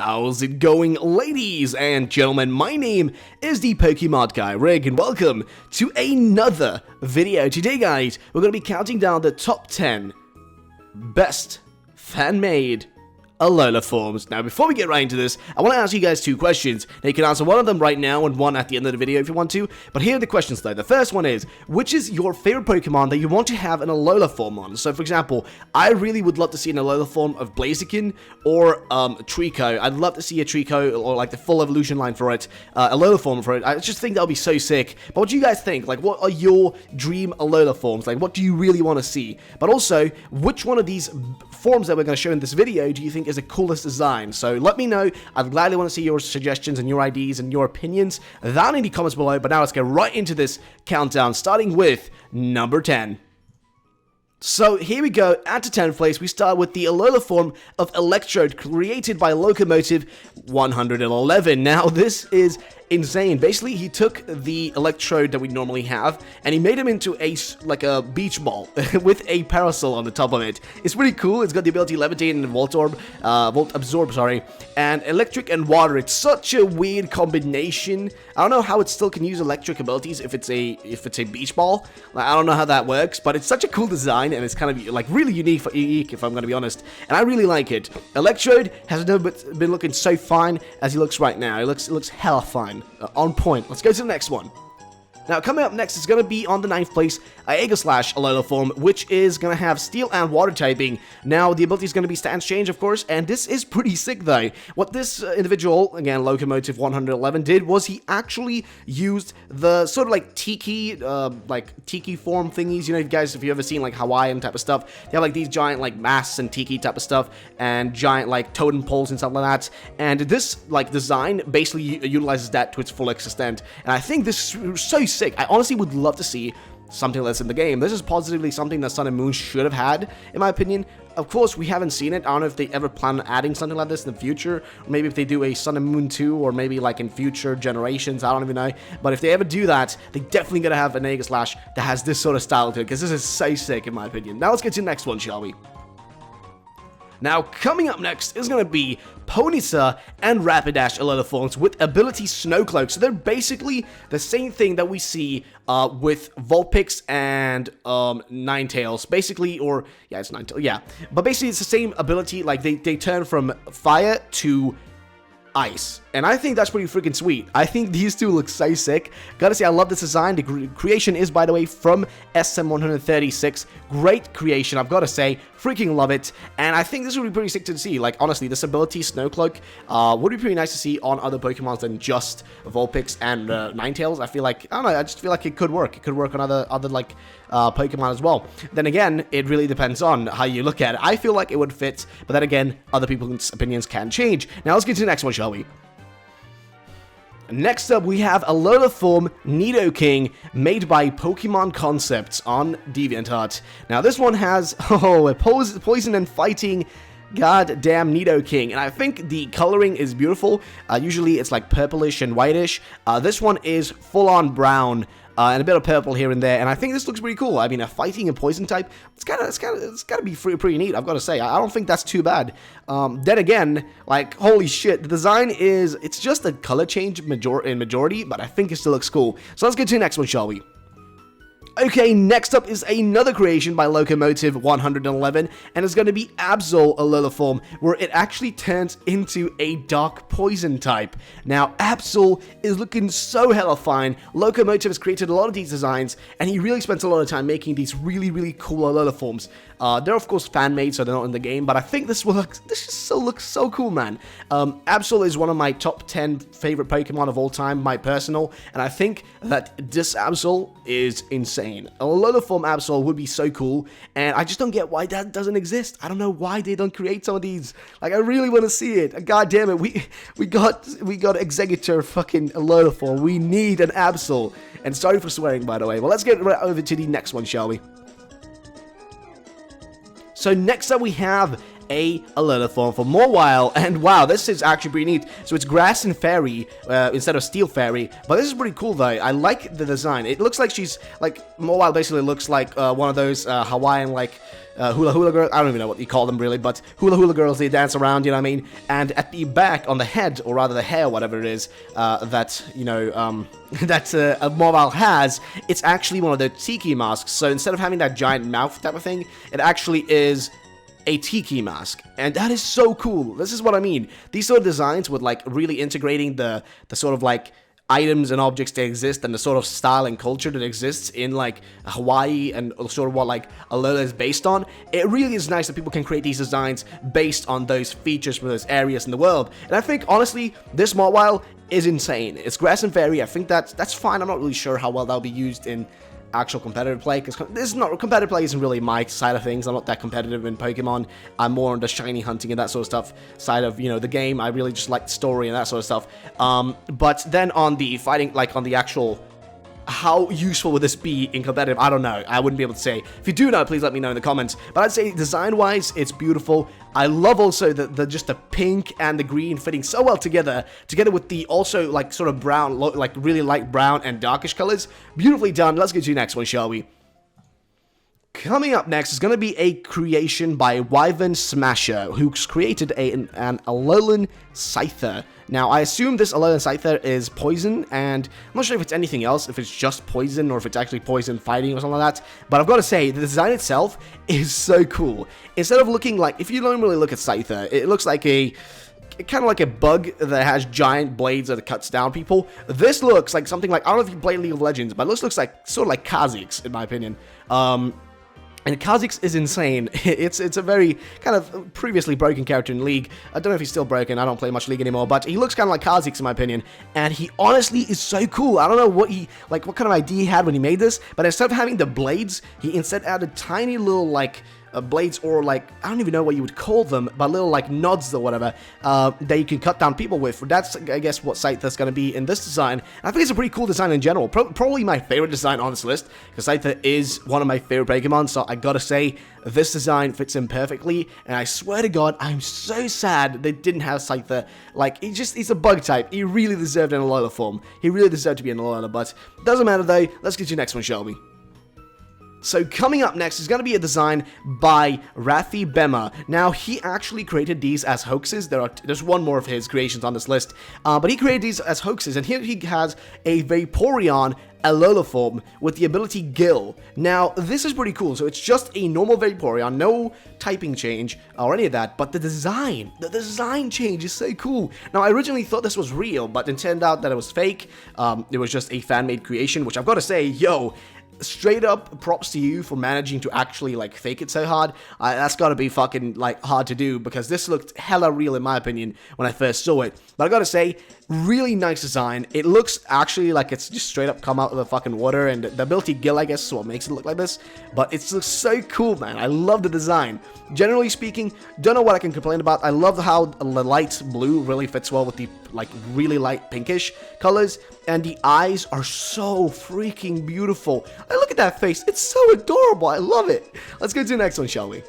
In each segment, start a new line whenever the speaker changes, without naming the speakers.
How's it going, ladies and gentlemen? My name is the Pokemon guy, Rig, and welcome to another video. Today, guys, we're going to be counting down the top 10 best fan-made Alola forms. Now, before we get right into this, I want to ask you guys two questions. Now, you can answer one of them right now and one at the end of the video if you want to, but here are the questions though. The first one is, which is your favorite Pokemon that you want to have an Alola form on? So, for example, I really would love to see an Alola form of Blaziken or Trico. I'd love to see a Trico or like the full evolution line for it, Alola form for it. I just think that would be so sick. But what do you guys think? Like, what are your dream Alola forms? Like, what do you really want to see? But also, which one of these forms that we're going to show in this video do you think is the coolest design? So let me know. I'd gladly want to see your suggestions and your ideas and your opinions down in the comments below. But now let's get right into this countdown, starting with number 10. So here we go. At the 10th place, we start with the Alola form of Electrode, created by Locomotive 111. Now, this is insane. Basically, he took the Electrode that we normally have, and he made him into like a beach ball with a parasol on the top of it. It's pretty cool. It's got the ability Levitate and Volt Absorb, sorry, and Electric and Water. It's such a weird combination. I don't know how it still can use electric abilities if it's a beach ball. Like, I don't know how that works, but it's such a cool design, and it's kind of like really unique, if I'm going to be honest. And I really like it. Electrode has never been looking so fine as he looks right now. It looks hella fine. On point. Let's go to the next one. Now, coming up next is going to be on the 9th place, Aegislash Alola form, which is going to have Steel and Water typing. Now, the ability is going to be Stance Change, of course, and this is pretty sick, though. What this individual, again, Locomotive 111, did was he actually used the sort of like Tiki form thingies. You know, guys, if you've ever seen, like, Hawaiian type of stuff, they have, like, these giant, like, masks and Tiki type of stuff, and giant, like, totem poles and stuff like that. And this, like, design basically utilizes that to its full extent. And I think this is so sick. I honestly would love to see something like this in the game. This is positively something that Sun and Moon should have had, in my opinion. Of course, we haven't seen it. I don't know if they ever plan on adding something like this in the future, or maybe if they do a Sun and Moon 2, or maybe like in future generations, I don't even know. But if they ever do that, they definitely gotta have an Aegislash that has this sort of style to it, because this is so sick, in my opinion. Now let's get to the next one, shall we? Now, coming up next is going to be Ponyta and Rapidash Alola forms with ability Snowcloak. So they're basically the same thing that we see with Vulpix and Ninetales. Basically, or, yeah, it's Ninetales, yeah. But basically, it's the same ability, like they turn from fire to ice, and I think that's pretty freaking sweet. I think these two look so sick. Gotta say, I love this design. The creation is, by the way, from SM136. Great creation, I've gotta say. Freaking love it, and I think this would be pretty sick to see. Like, honestly, this ability, Snowcloak, would be pretty nice to see on other Pokemons than just Vulpix and Ninetales. I feel like, I don't know, I just feel like it could work. It could work on other like, Pokemon as well. Then again, it really depends on how you look at it. I feel like it would fit, but then again, other people's opinions can change. Now, let's get to the next one, shall we? Next up, we have Alola form Neato King, made by Pokemon Concepts on DeviantArt. Now, this one has, a poison and fighting goddamn Neato King, and I think the coloring is beautiful. Usually, it's like purplish and whitish. This one is full-on brown. And a bit of purple here and there, and I think this looks pretty cool. I mean, a fighting and poison type, it's gotta be pretty neat, I've got to say. I don't think that's too bad. Then again, like, holy shit, the design it's just a color change in majority, but I think it still looks cool. So let's get to the next one, shall we? Okay, next up is another creation by Locomotive 111, and it's going to be Absol Alola form, where it actually turns into a dark poison type. Now, Absol is looking so hella fine. Locomotive has created a lot of these designs, and he really spent a lot of time making these really, really cool Alola forms. They're, of course, fan-made, so they're not in the game, but I think this just looks so cool, man. Absol is one of my top 10 favorite Pokemon of all time, my personal, and I think that this Absol is insane. A Alola form Absol would be so cool, and I just don't get why that doesn't exist. I don't know why they don't create some of these. Like, I really want to see it. God damn it, we got Executor fucking Alola form. We need an Absol. And sorry for swearing, by the way. Well, let's get right over to the next one, shall we? So next up we have a Alola form for Mawile, and wow, this is actually pretty neat. So it's Grass and Fairy instead of Steel Fairy, but this is pretty cool though. I like the design. It looks like she's, like, Mawile basically looks like one of those Hawaiian, like, hula hula girls. I don't even know what you call them really, but hula hula girls, they dance around, you know what I mean? And at the back, on the head, or rather the hair, whatever it is, that, you know, that a Mawile has, it's actually one of the tiki masks. So instead of having that giant mouth type of thing, it actually is a tiki mask, and that is so cool. This is what I mean. These sort of designs with, like, really integrating the sort of, like, items and objects that exist and the sort of style and culture that exists in, like, Hawaii and sort of what, like, Alola is based on. It really is nice that people can create these designs based on those features from those areas in the world. And I think, honestly, this Mawile is insane. It's Grass and Fairy. I think that's fine. I'm not really sure how well that'll be used in actual competitive play, because this is not, competitive play isn't really my side of things. I'm not that competitive in Pokemon. I'm more on the shiny hunting and that sort of stuff side of, you know, the game. I really just like the story and that sort of stuff. But then on the fighting, like on the actual, how useful would this be in competitive? I don't know. I wouldn't be able to say. If you do know, please let me know in the comments. But I'd say design-wise, it's beautiful. I love also the just the pink and the green fitting so well together with the also, like, sort of brown, like really light brown and darkish colors. Beautifully done. Let's get to the next one, shall we? Coming up next is going to be a creation by Wyvern Smasher, who's created an Alolan Cytha. Now, I assume this Alolan Cytha is poison, and I'm not sure if it's anything else, if it's just poison, or if it's actually poison fighting or something like that. But I've got to say, the design itself is so cool. Instead of looking like, if you don't really look at Cytha, it looks like a kind of like a bug that has giant blades that cuts down people. This looks like something like, I don't know if you play League of Legends, but this looks like sort of like Kha'Zix, in my opinion. And Kha'Zix is insane. It's a very kind of previously broken character in League. I don't know if he's still broken. I don't play much League anymore, but he looks kind of like Kha'Zix in my opinion. And he honestly is so cool. I don't know what what kind of idea he had when he made this, but instead of having the blades, he instead added tiny little, like, blades, or, like, I don't even know what you would call them, but little, like, nods or whatever, that you can cut down people with. That's, I guess, what Cytha's going to be in this design. And I think it's a pretty cool design in general. Probably my favorite design on this list, because Cytha is one of my favorite Pokemon, so I gotta say, this design fits in perfectly, and I swear to God, I'm so sad they didn't have Cytha. Like, he's a bug type. He really deserved an Alola form. He really deserved to be an Alola, but doesn't matter though. Let's get to the next one, shall we? So coming up next is going to be a design by Rapidash. Now, he actually created these as hoaxes. There's one more of his creations on this list, but he created these as hoaxes, and here he has a Vaporeon Alola form with the ability Gill. Now, this is pretty cool. So it's just a normal Vaporeon, no typing change or any of that, but the design change is so cool. Now, I originally thought this was real, but it turned out that it was fake. It was just a fan-made creation, which I've got to say, yo, straight up props to you for managing to actually, like, fake it so hard. That's gotta be fucking, like, hard to do, because this looked hella real in my opinion when I first saw it. But I gotta say, really nice design. It looks actually like it's just straight up come out of the fucking water, and the ability Gill, I guess, is what makes it look like this. But it looks so cool, man. I love the design. Generally speaking, don't know what I can complain about. I love how the light blue really fits well with the, like, really light pinkish colors, and the eyes are so freaking beautiful. Look at that face. It's so adorable. I love it. Let's go to the next one, shall we?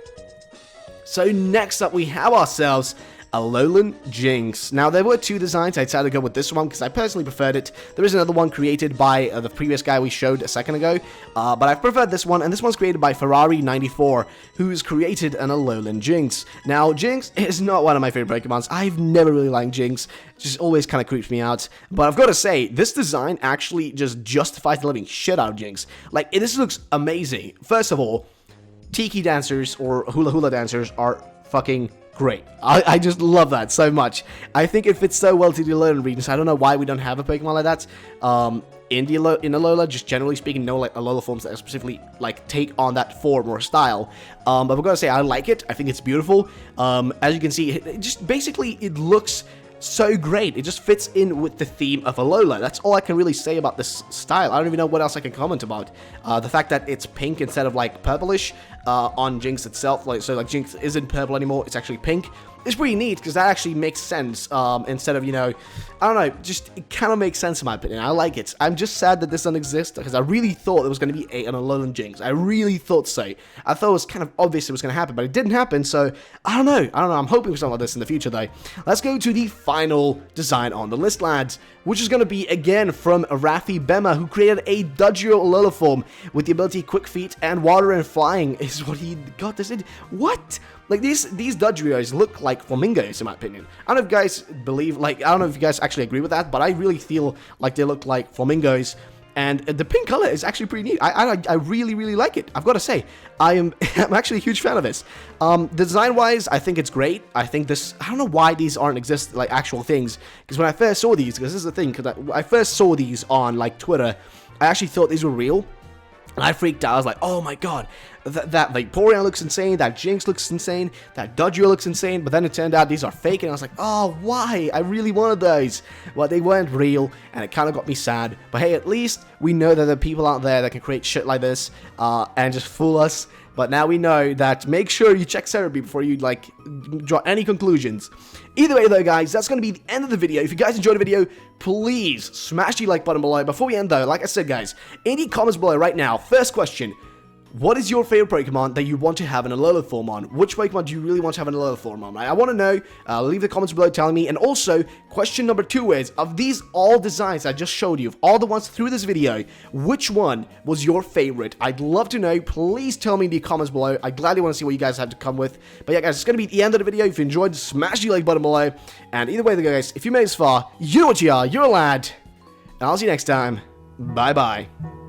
So next up, we have ourselves Alolan Jinx. Now, there were two designs. I decided to go with this one because I personally preferred it. There is another one created by the previous guy we showed a second ago, but I preferred this one, and this one's created by Ferrari94, who's created an Alolan Jinx. Now, Jinx is not one of my favorite Pokemons. I've never really liked Jinx. It just always kind of creeps me out. But I've got to say, this design actually just justifies the living shit out of Jinx. Like, this looks amazing. First of all, Tiki dancers or hula hula dancers are fucking great. I just love that so much. I think it fits so well to the Alolan regions. I don't know why we don't have a Pokemon like that. In Alola, just generally speaking, no, like, Alola forms that specifically, like, take on that form or style. But I'm gonna say I like it. I think it's beautiful. As you can see, it just basically, it looks so great. It just fits in with the theme of Alola. That's all I can really say about this style. I don't even know what else I can comment about. The fact that it's pink instead of, like, purplish on Jinx itself. Like, so, like, Jinx isn't purple anymore. It's actually pink. it's pretty neat because that actually makes sense, instead of, you know, I don't know, just it kind of makes sense in my opinion. I like it. I'm just sad that this doesn't exist because I really thought there was going to be an Alolan Jinx. I really thought so. I thought it was kind of obvious it was going to happen, but it didn't happen, so I don't know. I'm hoping for something like this in the future though. Let's go to the final design on the list, lads, which is going to be again from Rafi Bema, who created a Dodrio Alola form with the ability Quick Feet and Water and Flying is what he got this in. What? Like, these Dodrios look like flamingos, in my opinion. I don't know if you guys believe, like, I don't know if you guys actually agree with that, but I really feel like they look like flamingos. And the pink color is actually pretty neat. I really, really like it. I've got to say, I'm actually a huge fan of this. Design-wise, I think it's great. I think this, I don't know why these aren't like, actual things. Because when I first saw these, because this is the thing, because I first saw these on, like, Twitter, I actually thought these were real. And I freaked out. I was like, oh my god, that Vaporeon looks insane, that Jinx looks insane, that Dodrio looks insane, but then it turned out these are fake, and I was like, oh, why? I really wanted those. Well, they weren't real, and it kind of got me sad. But hey, at least we know that there are people out there that can create shit like this, and just fool us. But now we know that make sure you check therapy before you, like, draw any conclusions. Either way, though, guys, that's going to be the end of the video. If you guys enjoyed the video, please smash the like button below. Before we end, though, like I said, guys, in the comments below right now, first question: what is your favorite Pokemon that you want to have an Alola form on? Which Pokemon do you really want to have an Alola form on? I want to know. Leave the comments below telling me. And also, question number 2 is, of these all designs I just showed you, of all the ones through this video, which one was your favorite? I'd love to know. Please tell me in the comments below. I gladly want to see what you guys have to come with. But yeah, guys, it's going to be the end of the video. If you enjoyed, smash the like button below. And either way, guys, if you made it this far, you know what you are. You're a lad. And I'll see you next time. Bye-bye.